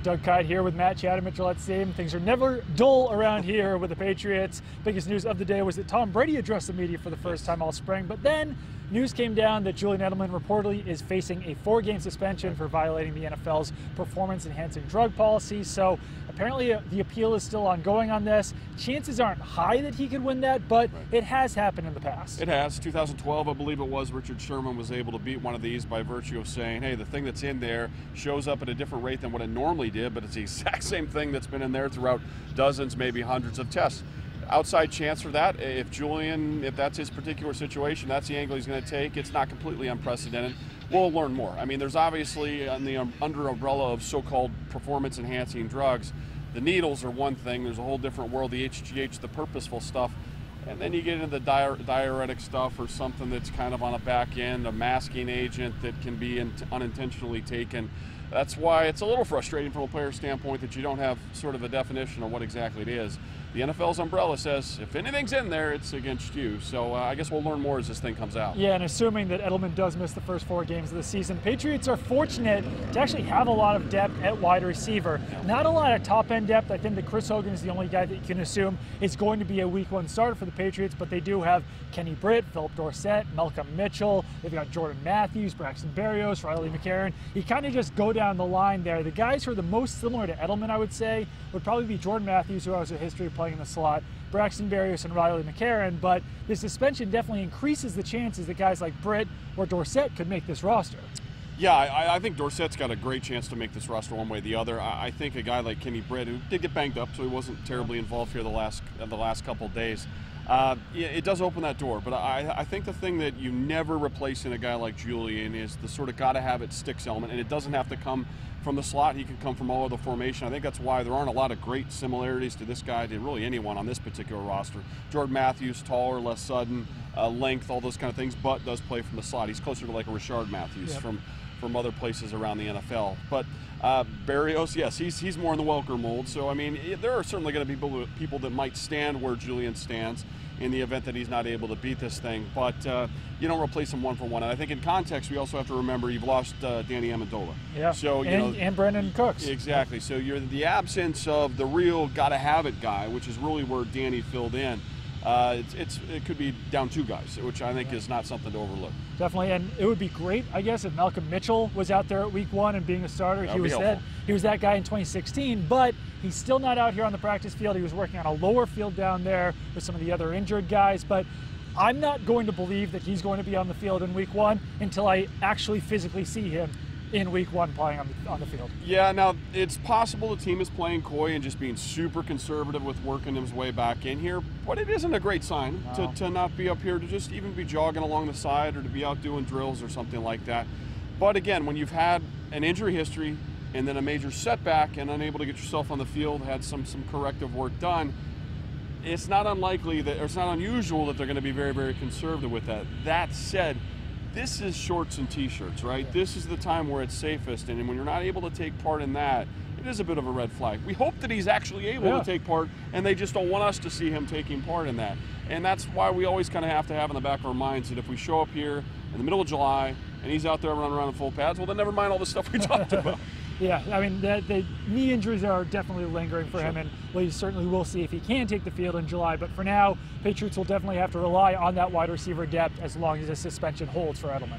Doug Kite here with Matt Chad and Mitchell at Stadium. Things are never dull around here with the Patriots. Biggest news of the day was that Tom Brady addressed the media for the first time all spring, but then news came down that Julian Edelman reportedly is facing a 4-game suspension for violating the NFL's performance-enhancing drug policy. So apparently the appeal is still ongoing on this. Chances aren't high that he could win that, but it has happened in the past. It has. 2012, I believe it was, Richard Sherman was able to beat one of these by virtue of saying, hey, the thing that's in there shows up at a different rate than what it normally did, but it's the exact same thing that's been in there throughout dozens, maybe hundreds of tests. Outside chance for that, if that's his particular situation, that's the angle he's going to take. It's not completely unprecedented. We'll learn more. I mean, there's obviously, on the under umbrella of so-called performance-enhancing drugs, the needles are one thing. There's a whole different world, the HGH, the purposeful stuff. And then you get into the diuretic stuff or something that's kind of on a back end, a masking agent that can be unintentionally taken. That's why it's a little frustrating from a player standpoint that you don't have sort of a definition of what exactly it is. The NFL's umbrella says if anything's in there, it's against you. So I guess we'll learn more as this thing comes out. Yeah, and assuming that Edelman does miss the first 4 games of the season, Patriots are fortunate to actually have a lot of depth at wide receiver. Not a lot of top-end depth. I think that Chris Hogan is the only guy that you can assume is going to be a Week 1 starter for the Patriots, but they do have Kenny Britt, Philip Dorsett, Malcolm Mitchell. They've got Jordan Matthews, Braxton Berrios, Riley McCarron. You kind of just go down the line there. The guys who are the most similar to Edelman, I would say, would probably be Jordan Matthews, who has a history of playing in the slot, Braxton Berrios and Riley McCarron, but the suspension definitely increases the chances that guys like Britt or Dorsett could make this roster. Yeah, I think Dorsett's got a great chance to make this roster one way or the other. I think a guy like Kenny Britt, who did get banged up, so he wasn't terribly involved here the last couple of days, it does open that door. But I think the thing that you never replace in a guy like Julian is the sort of gotta-have-it sticks element, and it doesn't have to come from the slot. He can come from all over the formation. I think that's why there aren't a lot of great similarities to this guy, to really anyone on this particular roster. Jordan Matthews, taller, less sudden, length, all those kind of things, but does play from the slot. He's closer to like a Rashard Matthews from other places around the NFL. But Berrios, yes, he's more in the Welker mold. So, I mean, there are certainly going to be people that might stand where Julian stands in the event that he's not able to beat this thing. But you don't replace him one for one. And I think in context, we also have to remember you've lost Danny Amendola. Yeah, so, and Brandon Cooks. Exactly. So you're the absence of the real gotta-have-it guy, which is really where Danny filled in. It could be down 2 guys, which I think is not something to overlook. Definitely, and it would be great, I guess, if Malcolm Mitchell was out there at Week 1 and being a starter. He was that guy in 2016, but he's still not out here on the practice field. He was working on a lower field down there with some of the other injured guys, but I'm not going to believe that he's going to be on the field in Week 1 until I actually physically see him in Week 1 playing on the field. Yeah, now it's possible the team is playing coy and just being super conservative with working his way back in here, but it isn't a great sign to not be up here, to just even be jogging along the side or to be out doing drills or something like that. But again, when you've had an injury history and then a major setback and unable to get yourself on the field, had some corrective work done, it's not unlikely that, or it's not unusual that they're going to be very, very conservative with that. That said, this is shorts and t-shirts, right? Yeah. This is the time where it's safest, and when you're not able to take part in that, it is a bit of a red flag. We hope that he's actually able to take part, and they just don't want us to see him taking part in that. And that's why we always kind of have to have in the back of our minds that if we show up here in the middle of July and he's out there running around in full pads, well, then never mind all the stuff we talked about. Yeah, I mean, the knee injuries are definitely lingering for him, and we certainly will see if he can take the field in July. But for now, Patriots will definitely have to rely on that wide receiver depth as long as the suspension holds for Edelman.